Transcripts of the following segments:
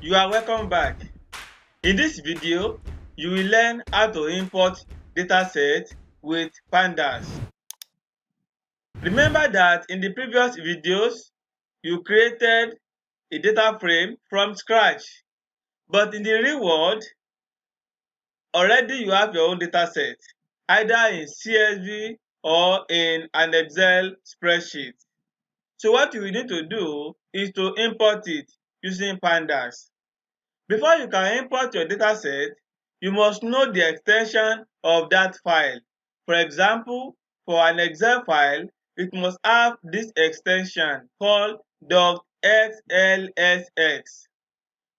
You are welcome back. In this video, you will learn how to import datasets with Pandas. Remember that in the previous videos, you created a data frame from scratch. But in the real world, already you have your own dataset, either in CSV or in an Excel spreadsheet. So what you will need to do is to import it using Pandas. Before you can import your dataset, you must know the extension of that file. For example, for an Excel file, it must have this extension called .xlsx.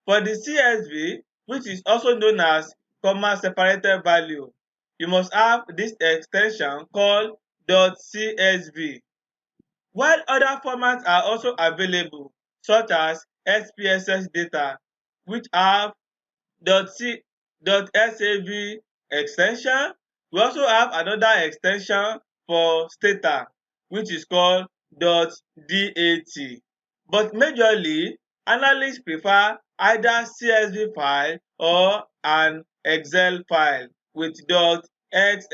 For the CSV, which is also known as comma separated value, you must have this extension called .csv. While other formats are also available, such as SPSS data, which have .sav extension, we also have another extension for Stata, which is called .dat. But majorly, analysts prefer either CSV file or an Excel file with .xlsx.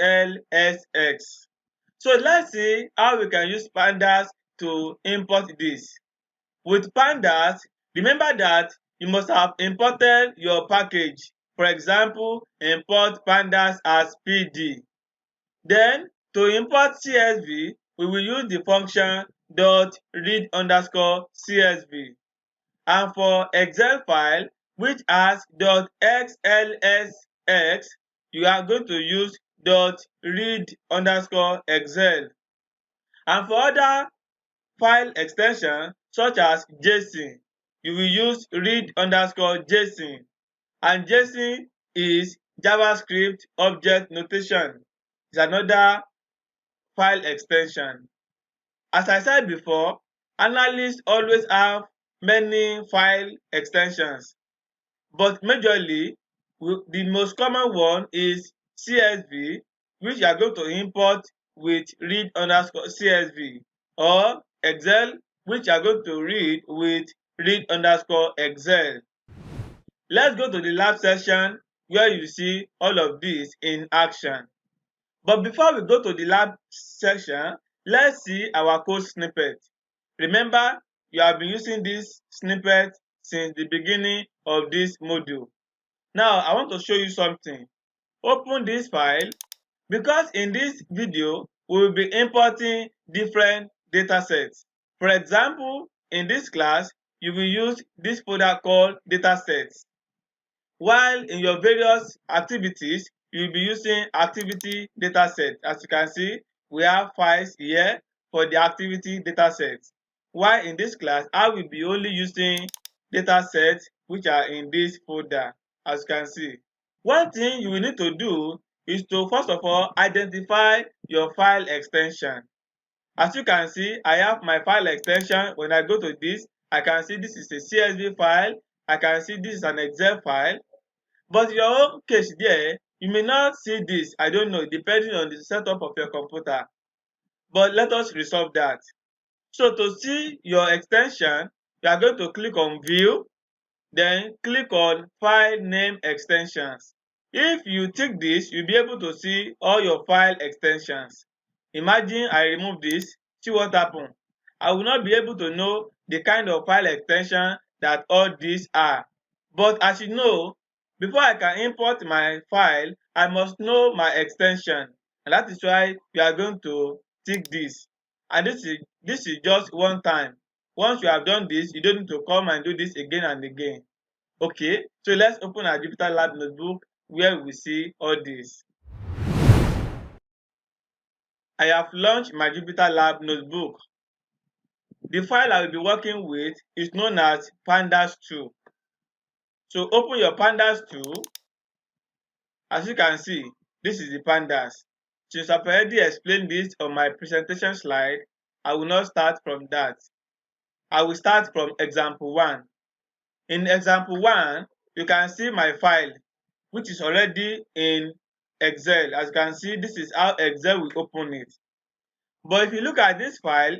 So let's see how we can use Pandas to import this. With Pandas, remember that you must have imported your package. For example, import Pandas as PD. Then, to import CSV, we will use the function .read_CSV. And for Excel file, which has .xlsx, you are going to use .read_excel. And for other file extension such as JSON, you will use read_JSON, and JSON is JavaScript object notation. It's another file extension. As I said before, analysts always have many file extensions, but majorly the most common one is CSV, which you are going to import with read_CSV, or Excel, which you are going to read with read_Excel. Let's go to the lab section where you see all of this in action. But before we go to the lab section, let's see our code snippet. Remember, you have been using this snippet since the beginning of this module. Now, I want to show you something. Open this file, because in this video, we will be importing different datasets. For example, in this class, you will use this folder called datasets, while in your various activities, you will be using activity dataset. As you can see, we have files here for the activity dataset, while in this class, I will be only using datasets which are in this folder, as you can see. One thing you will need to do is to first of all identify your file extension. As you can see, I have my file extension. When I go to this, I can see this is a CSV file. I can see this is an Excel file. But in your own case there, you may not see this. I don't know, depending on the setup of your computer. But let us resolve that. So to see your extension, you are going to click on View, then click on File Name Extensions. If you tick this, you'll be able to see all your file extensions. Imagine I remove this, see what happens. I will not be able to know the kind of file extension that all these are. But as you know, before I can import my file, I must know my extension. And that is why we are going to tick this. And this is just one time. Once you have done this, you don't need to come and do this again and again. Okay, so let's open our Jupyter Lab notebook where we see all this. I have launched my Jupyter Lab notebook. The file I will be working with is known as Pandas2. So open your Pandas2. As you can see, this is the Pandas. Since I've already explained this on my presentation slide, I will not start from that. I will start from example 1. In example 1, you can see my file, which is already in Excel. As you can see, this is how Excel will open it. But if you look at this file,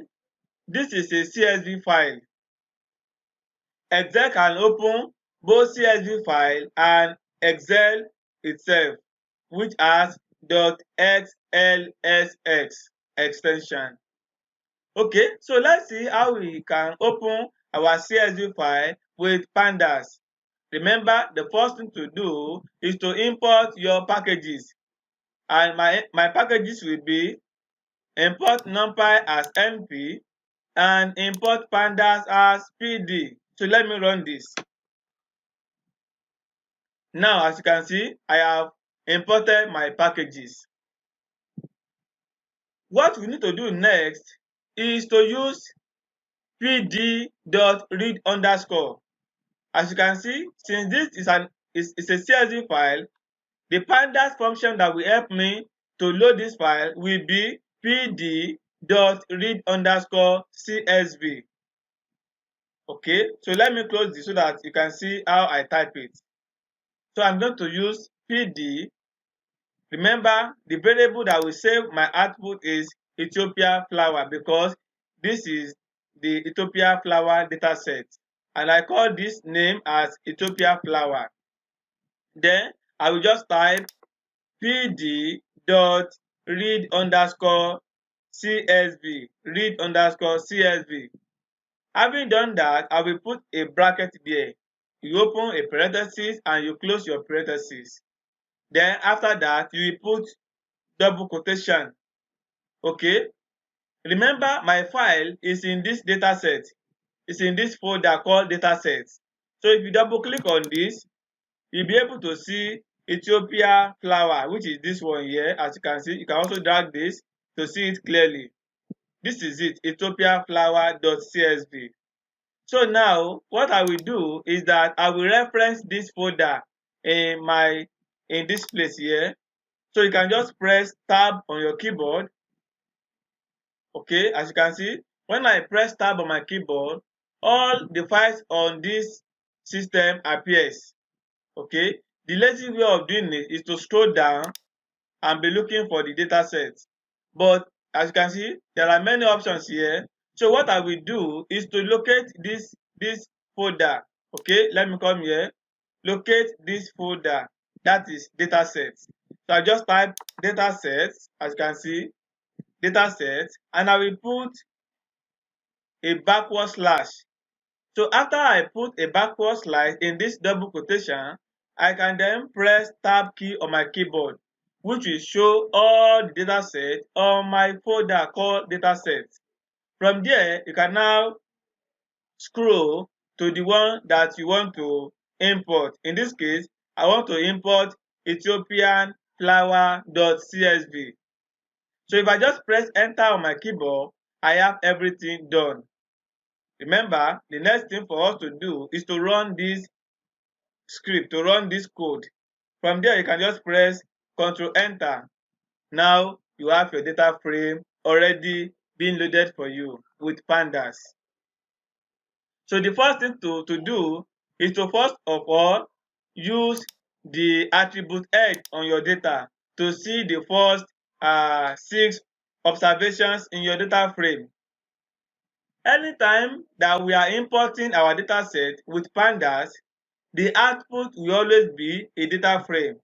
this is a CSV file. Excel can open both CSV file and Excel itself, which has .xlsx extension. Okay, so let's see how we can open our CSV file with Pandas. Remember, the first thing to do is to import your packages, and my packages will be import NumPy as NP and import Pandas as PD. So let me run this. Now, as you can see, I have imported my packages. What we need to do next is to use pd.read underscore. As you can see, since this is a CSV file, the pandas function that will help me to load this file will be pd.read underscore csv. Okay, so let me close this so that you can see how I type it. So I'm going to use pd. Remember, the variable that will save my output is Ethiopia flower because this is the Ethiopia flower dataset, and I call this name as Ethiopia flower. Then I will just type pd dot read underscore csv, read underscore csv. Having done that, I will put a bracket there. You open a parenthesis and you close your parenthesis. Then after that, you will put double quotation. Okay, remember my file is in this dataset. It's in this folder called datasets. So if you double click on this, you'll be able to see Ethiopia flower, which is this one here. As you can see, you can also drag this to see it clearly. This is it, Ethiopia flower.csv. So now what I will do is that I will reference this folder in this place here. So you can just press tab on your keyboard. Okay, as you can see, when I press tab on my keyboard, all the files on this system appears. Okay, the lazy way of doing it is to scroll down and be looking for the data set. But as you can see, there are many options here. So what I will do is to locate this folder. Okay, let me come here. Locate this folder, that is data sets. So I just type data sets, as you can see, data sets, and I will put a backward slash. So after I put a backward slash in this double quotation, I can then press tab key on my keyboard, which will show all the data sets on my folder called datasets. From there, you can now scroll to the one that you want to import. In this case, I want to import Ethiopian flower.csv. So if I just press enter on my keyboard, I have everything done. Remember, the next thing for us to do is to run this script, to run this code. From there, you can just press Ctrl Enter. Now you have your data frame already being loaded for you with Pandas. So the first thing to do is to first of all use the attribute edge on your data to see the first 6 observations in your data frame. Anytime that we are importing our data set with Pandas, the output will always be a data frame.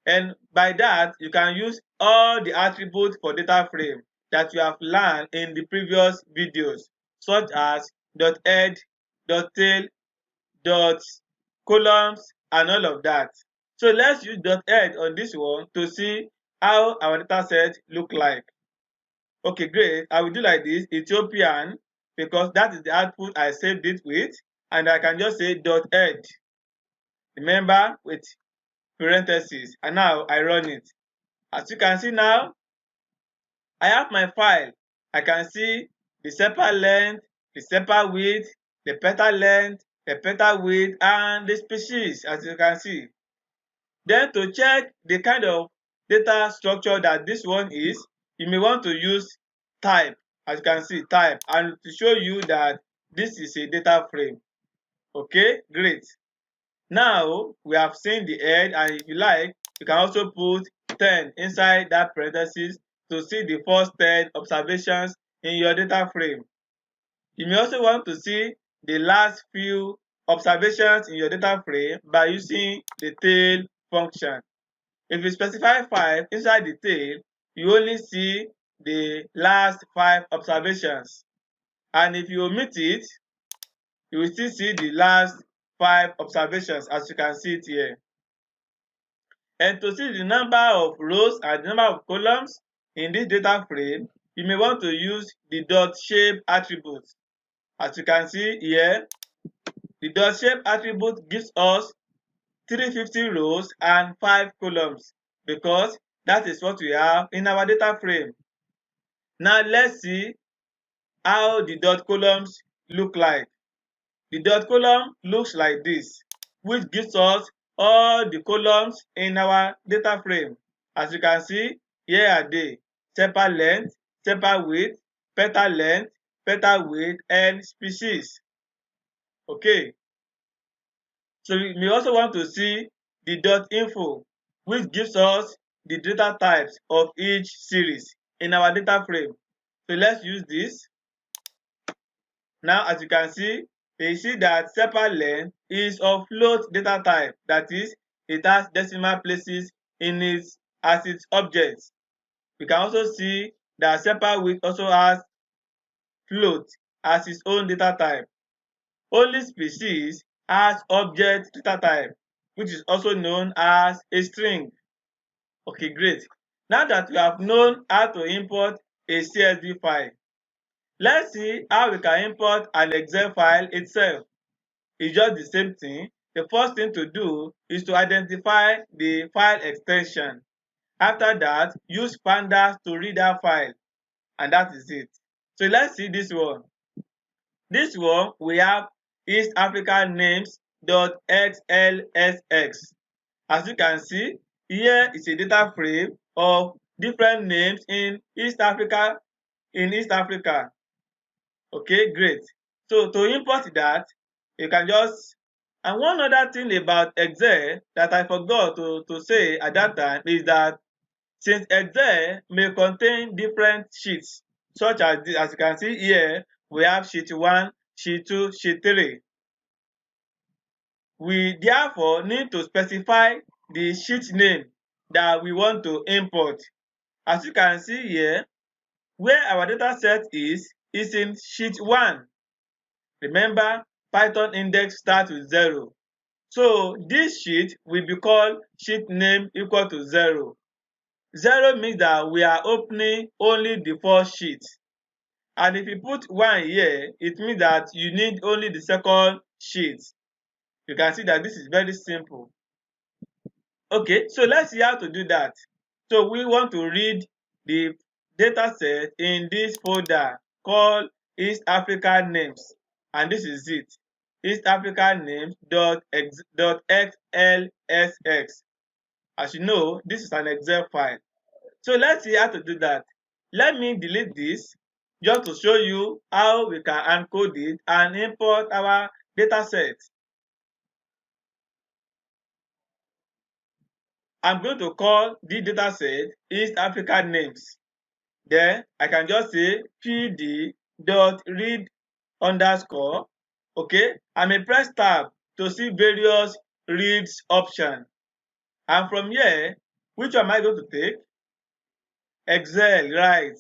And by that, you can use all the attributes for data frame that you have learned in the previous videos, such as .head, .tail, .columns, and all of that. So let's use .head on this one to see how our data set look like. Okay, great. I will do like this, Ethiopian, because that is the output I saved it with, and I can just say .head. Remember, with parentheses, and now I run it. As you can see now, I have my file. I can see the sepal length, the sepal width, the petal length, the petal width, and the species, as you can see. Then to check the kind of data structure that this one is, you may want to use type, as you can see, type, and to show you that this is a data frame. Okay, great. Now we have seen the head, and if you like, you can also put 10 inside that parenthesis to see the first 10 observations in your data frame. You may also want to see the last few observations in your data frame by using the tail function. If you specify 5 inside the tail, you only see the last 5 observations. And if you omit it, you will still see the last 5 observations, as you can see it here. And to see the number of rows and the number of columns in this data frame, you may want to use the dot shape attribute. As you can see here, the dot shape attribute gives us 350 rows and 5 columns because that is what we have in our data frame. Now let's see how the dot columns look like. The dot column looks like this, which gives us all the columns in our data frame. As you can see, here are they: sepal length, sepal width, petal length, petal width, and species. Okay. So we may also want to see the dot info, which gives us the data types of each series in our data frame. So let's use this. Now, as you can see, you see that sepal length is of float data type. That is, it has decimal places in its as its objects. We can also see that sepal width also has float as its own data type. Only species has object data type, which is also known as a string. Okay, great. Now that we have known how to import a CSV file, let's see how we can import an Excel file itself. It's just the same thing. The first thing to do is to identify the file extension. After that, use Pandas to read that file, and that is it. So let's see this one. This one, we have East Africa names.xlsx. As you can see, here is a data frame of different names in East Africa. Okay, great. So to import that, you can just, and one other thing about Excel that I forgot to say at that time is that since Excel may contain different sheets, such as this, as you can see here, we have sheet 1, sheet 2, sheet 3. We therefore need to specify the sheet name that we want to import. As you can see here, where our data set is in sheet 1. Remember, Python index starts with 0. So this sheet will be called sheet name equal to 0. 0 means that we are opening only the first sheet. And if you put 1 here, it means that you need only the second sheet. You can see that this is very simple. Okay, so let's see how to do that. So we want to read the data set in this folder called East Africa Names. And this is it. East Africa Names.xlsx. As you know, this is an Excel file. So let's see how to do that. Let me delete this just to show you how we can encode it and import our data set. I'm going to call this data set East Africa Names. Then I can just say pd.read underscore. Okay, I may press tab to see various reads options. And from here, which one am I going to take? Excel, right.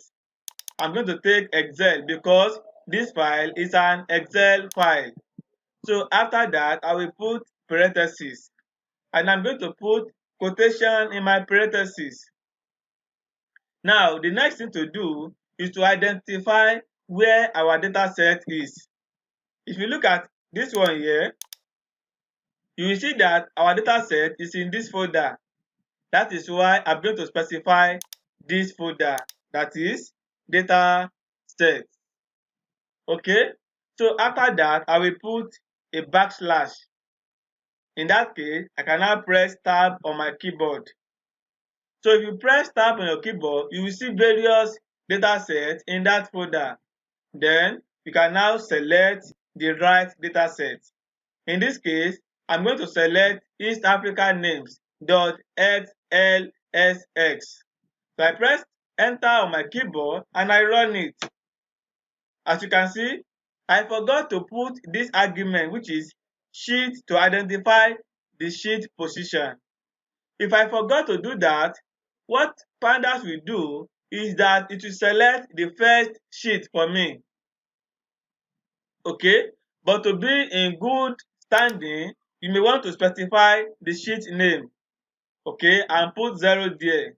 I'm going to take Excel because this file is an Excel file. So after that, I will put parentheses. And I'm going to put quotation in my parentheses. Now, the next thing to do is to identify where our data set is. If you look at this one here, you will see that our data set is in this folder. That is why I'm going to specify this folder, that is data set. Okay, so after that, I will put a backslash. In that case, I can now press tab on my keyboard. So if you press tab on your keyboard, you will see various data sets in that folder. Then you can now select the right data set. In this case, I'm going to select East Africa names.xlsx. So I press enter on my keyboard and I run it. As you can see, I forgot to put this argument, which is sheet to identify the sheet position. If I forgot to do that, what Pandas will do is that it will select the first sheet for me. Okay, but to be in good standing, you may want to specify the sheet name, okay, and put 0 there.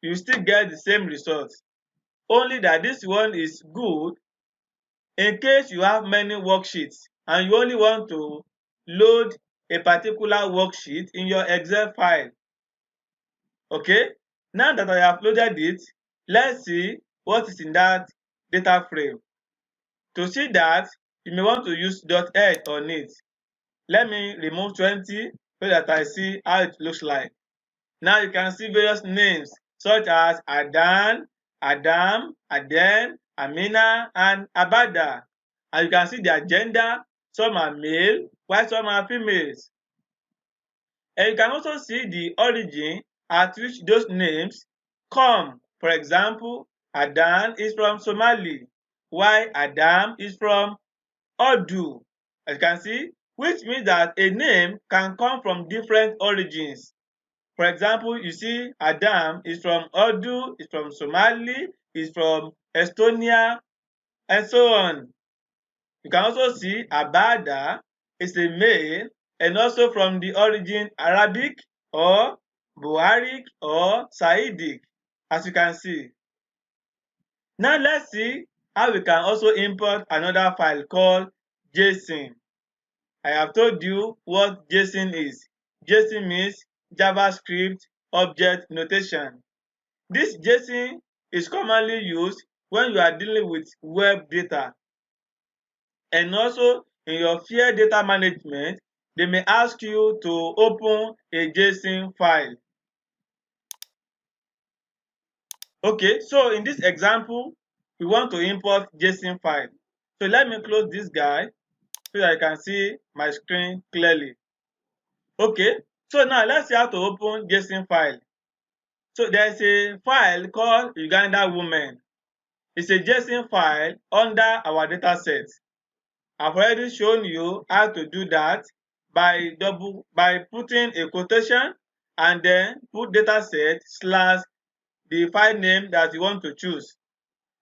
You still get the same result, only that this one is good in case you have many worksheets and you only want to load a particular worksheet in your Excel file. Okay, now that I have loaded it, let's see what is in that data frame. To see that, you may want to use .h on it. Let me remove 20 so that I see how it looks like. Now you can see various names such as Adan, Adam, Aden, Amina, and Abada. And you can see their gender. Some are male, while some are females. And you can also see the origin at which those names come. For example, Adan is from Somali, while Adam is from Urdu. As you can see, which means that a name can come from different origins. For example, you see Adam is from Urdu, is from Somali, is from Estonia, and so on. You can also see Abada is a male and also from the origin Arabic or Buharic or Saidic, as you can see. Now let's see how we can also import another file called JSON. I have told you what JSON is. JSON means JavaScript Object Notation. This JSON is commonly used when you are dealing with web data. And also in your field data management, they may ask you to open a JSON file. Okay, so in this example, we want to import JSON file. So let me close this guy so that I can see my screen clearly. Okay, so now let's see how to open JSON file. So there's a file called Uganda Women. It's a JSON file under our data set. I've already shown you how to do that by putting a quotation and then put dataset slash the file name that you want to choose.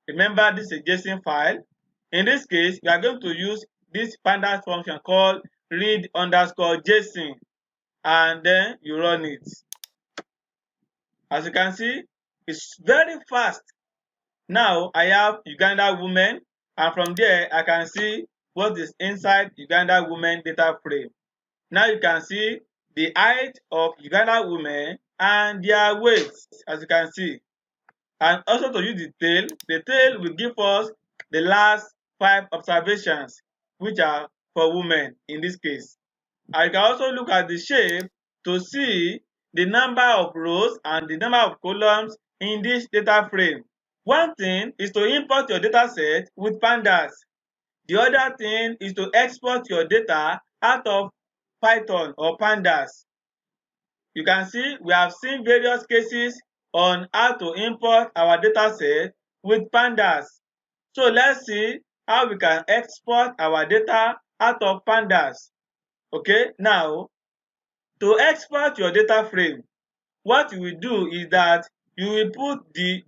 Remember, this is a JSON file. In this case, we are going to use this Pandas function called read_JSON, and then you run it. As you can see, it's very fast. Now I have Uganda women, and from there I can see what is inside Uganda women data frame. Now you can see the height of Uganda women and their weights, as you can see. And also to use the tail will give us the last 5 observations, which are for women in this case. I can also look at the shape to see the number of rows and the number of columns in this data frame. One thing is to import your dataset with Pandas. The other thing is to export your data out of Python or Pandas. You can see we have seen various cases on how to import our dataset with Pandas. So let's see how we can export our data out of Pandas. Okay, now to export your data frame, what you will do is that you will put the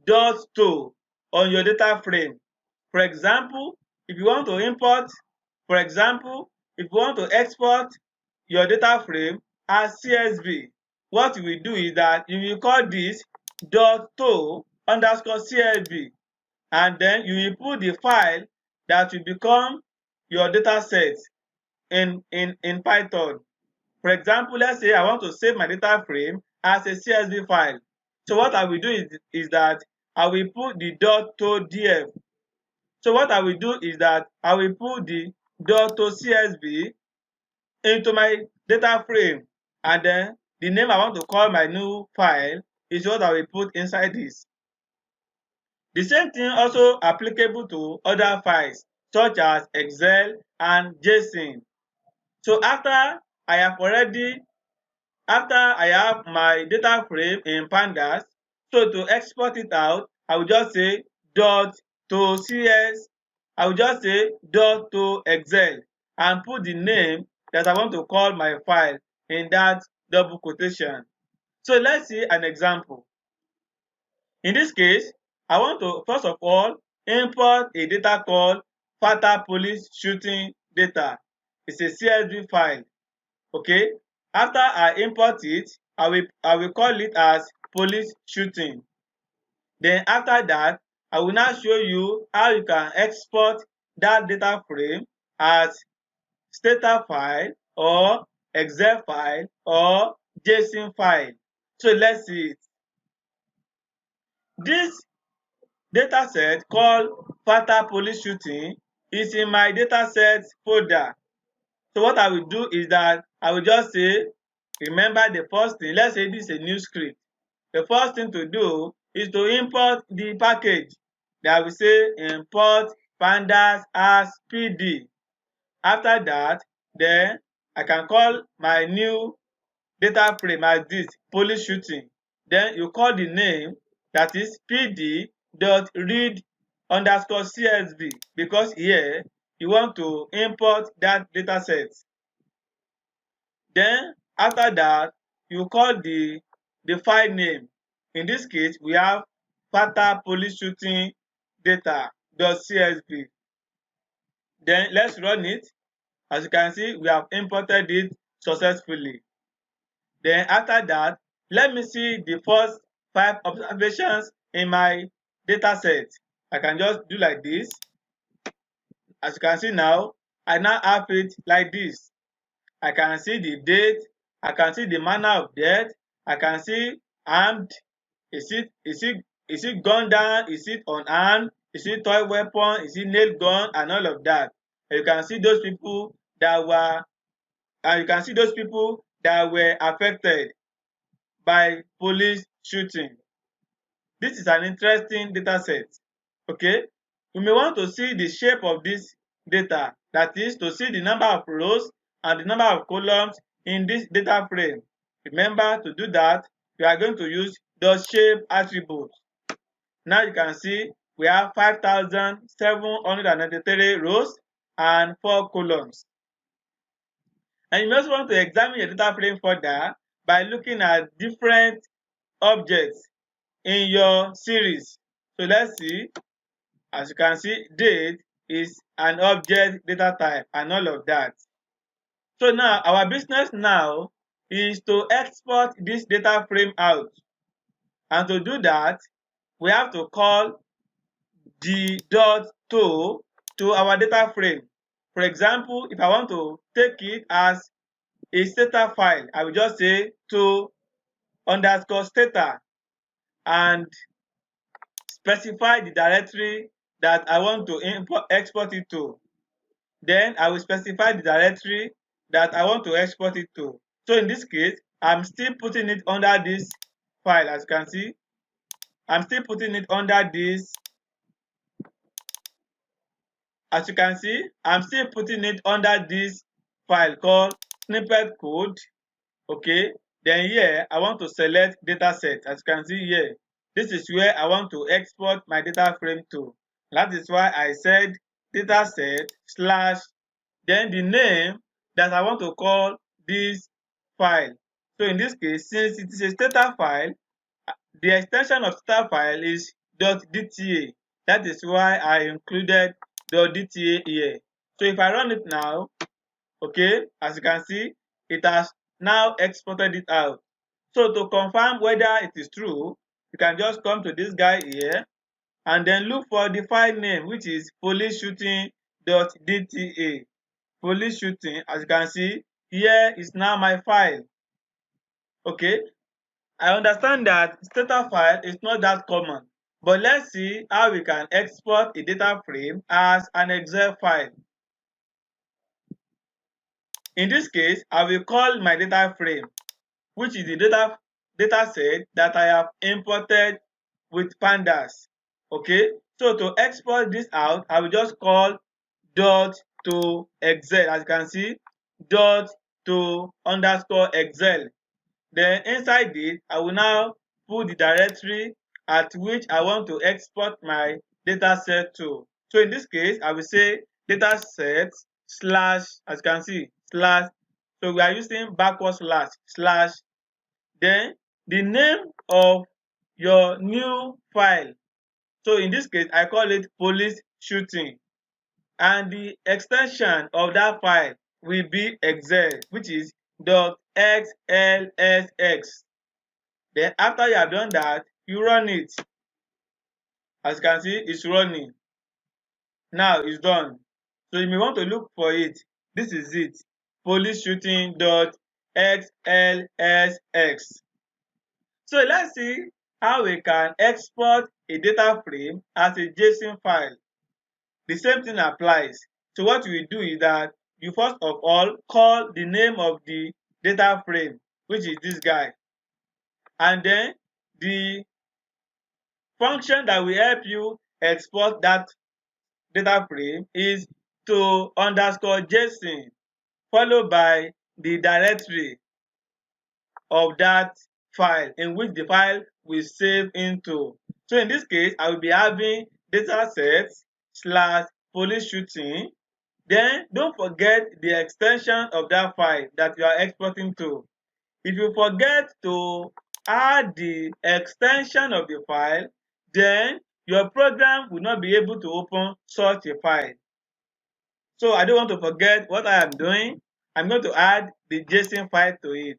.to on your data frame. For example, if you want to import, for example, if you want to export your data frame as CSV, what you will do is that you will call this .to_CSV, and then you will put the file that will become your data set in Python. For example, let's say I want to save my data frame as a CSV file. So what I will do is that I will put the .to_df. So what I will do is that I will put the .to_CSV into my data frame, and then the name I want to call my new file is what I will put inside this. The same thing also applicable to other files such as Excel and JSON. So after I have my data frame in Pandas, so to export it out, I will just say .to_cs, I will just say .to_excel and put the name that I want to call my file in that double quotation. So let's see an example. In this case, I want to first of all import a data called Fata police shooting data. It's a CSV file. Okay. After I import it, I will call it as police shooting. Then after that, I will now show you how you can export that data frame as Stata file or Excel file or JSON file. So let's see it. This dataset called Fata police shooting is in my dataset folder. So what I will do is that I will just say, remember the first thing, let's say this is a new script. The first thing to do is to import the package. Then I will say import pandas as pd. After that, then I can call my new data frame as this police shooting. Then you call the name, that is pd.read_csv, because here you want to import that data set. Then after that, you call the file name. In this case, we have Fata police shooting data.csv. Then let's run it. As you can see, we have imported it successfully. Then after that, let me see the first 5 observations in my data set. I can just do like this. As you can see now, I now have it like this. I can see the date, I can see the manner of death, I can see armed, is it gun down, is it unarmed, is it toy weapon, is it nail gun, and all of that. And you can see those people that were affected by police shooting. This is an interesting data set. Okay, we may want to see the shape of this data, that is to see the number of rows and the number of columns in this data frame. Remember, to do that, we are going to use the shape attribute. Now you can see we have 5,793 rows and 4 columns. And you also want to examine your data frame further by looking at different objects in your series. So let's see. As you can see, date is an object data type and all of that. So now our business now is to export this data frame out. And to do that, we have to call the .to our data frame. For example, if I want to take it as a Stata file, I will just say to_Stata and specify the directory that I want to export it to. Then I will specify the directory that I want to export it to. So in this case, I'm still putting it under this file. As you can see, I'm still putting it under this. As you can see, I'm still putting it under this file called snippet code. Okay, then here I want to select dataset. As you can see here, this is where I want to export my data frame to. That is why I said dataset slash then the name that I want to call this file. So in this case, since it is a Stata file, the extension of Stata file is .dta. That is why I included .dta here. So if I run it now, okay, as you can see, it has now exported it out. So to confirm whether it is true, you can just come to this guy here and then look for the file name, which is police shooting.dta. Police shooting, as you can see, here is now my file. Okay, I understand that Stata file is not that common, but let's see how we can export a data frame as an Excel file. In this case, I will call my data frame, which is the data set that I have imported with Pandas. Okay, so to export this out, I will just call .to_Excel. As you can see, .to_Excel. Then inside it, I will now put the directory at which I want to export my data set to. So in this case, I will say dataset slash, as you can see, slash So we are using backward slash. Then the name of your new file. So in this case, I call it police shooting. And the extension of that file will be Excel, which is .xlsx. Then after you have done that, you run it. As you can see, it's running. Now it's done. So you may want to look for it. This is it. Police shooting .xlsx. So let's see how we can export a data frame as a JSON file. The same thing applies. So what we do is that you first of all call the name of the data frame, which is this guy. And then the function that will help you export that data frame is to underscore JSON followed by the directory of that file in which the file will save into. So in this case, I will be having datasets slash police shooting. Then don't forget the extension of that file that you are exporting to. If you forget to add the extension of the file, then your program will not be able to open such a file. So I don't want to forget what I am doing. I'm going to add the JSON file to it.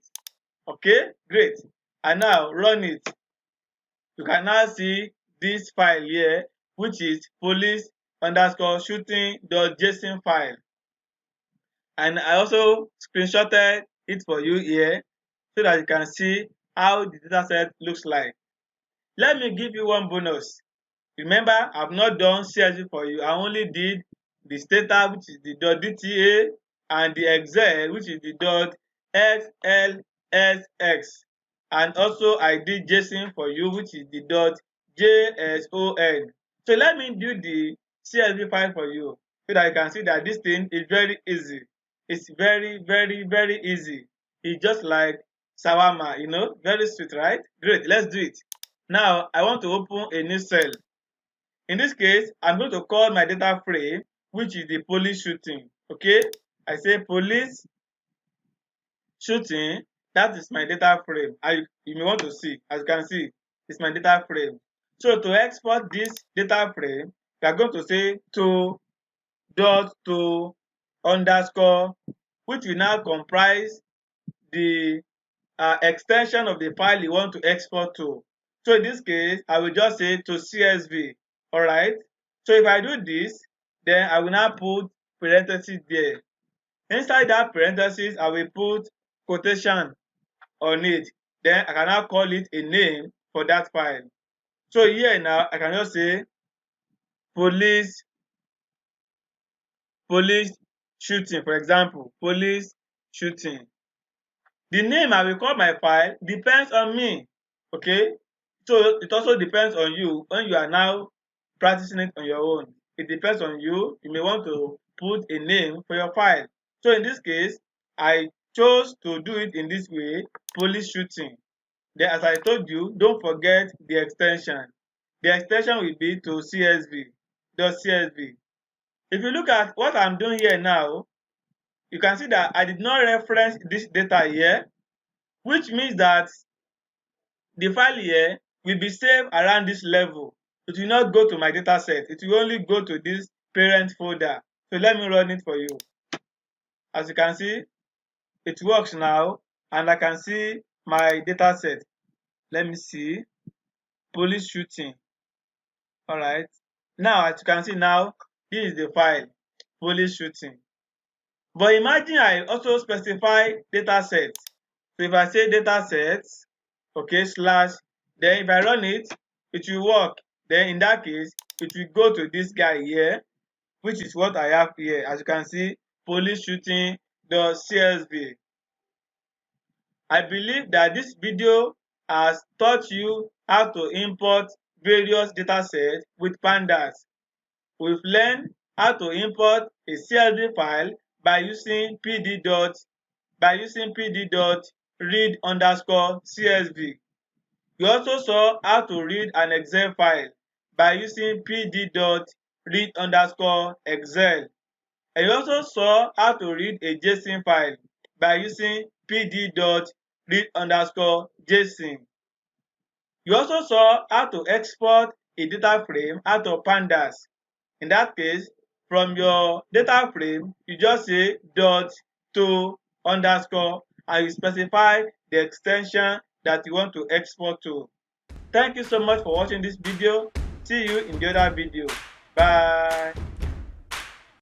Okay, great. And now run it. You can now see this file here, which is police underscore shooting.json file. And I also screenshotted it for you here so that you can see how the dataset looks like. Let me give you one bonus. Remember, I've not done CSV for you. I only did the Stata, which is the .dta, and the Excel, which is the .xlsx. And also I did JSON for you, which is the .json. So let me do the CSV file for you so that you can see that this thing is very easy. It's very, very, very easy. It's just like shawarma, very sweet, right? Great, let's do it. Now I want to open a new cell. In this case, I'm going to call my data frame, which is the police shooting. Okay, I say police shooting. That is my data frame. You may want to see, as you can see, it's my data frame. So to export this data frame, we are going to say to underscore, which will now comprise the extension of the file you want to export to. So in this case, I will just say to CSV. All right. So if I do this, then I will now put parentheses there. Inside that parentheses, I will put quotation on it. Then I can now call it a name for that file. So here now, I can just say police shooting, for example, police shooting. The name I will call my file depends on me. Okay, so it also depends on you when you are now practicing it on your own. It depends on you. You may want to put a name for your file. So in this case, I chose to do it in this way, police shooting. Then as I told you, don't forget the extension. The extension will be to CSV. If you look at what I'm doing here now, you can see that I did not reference this data here, which means that the file here will be saved around this level. It will not go to my data set. It will only go to this parent folder. So let me run it for you. As you can see, it works now, and I can see my data set. Let me see. Police shooting. All right. Now, as you can see now, this is the file, police shooting. But imagine I also specify data set. So if I say data sets, okay, slash, then if I run it, it will work. Then in that case, it will go to this guy here, which is what I have here. As you can see, police shooting the CSV. I believe that this video has taught you how to import various datasets with Pandas. We've learned how to import a CSV file by using pd.read_CSV. We also saw how to read an Excel file by using pd.read_Excel. And we also saw how to read a JSON file by using pd.read_JSON. You also saw how to export a data frame out of Pandas. In that case, from your data frame, you just say dot to underscore and you specify the extension that you want to export to. Thank you so much for watching this video. See you in the other video. Bye.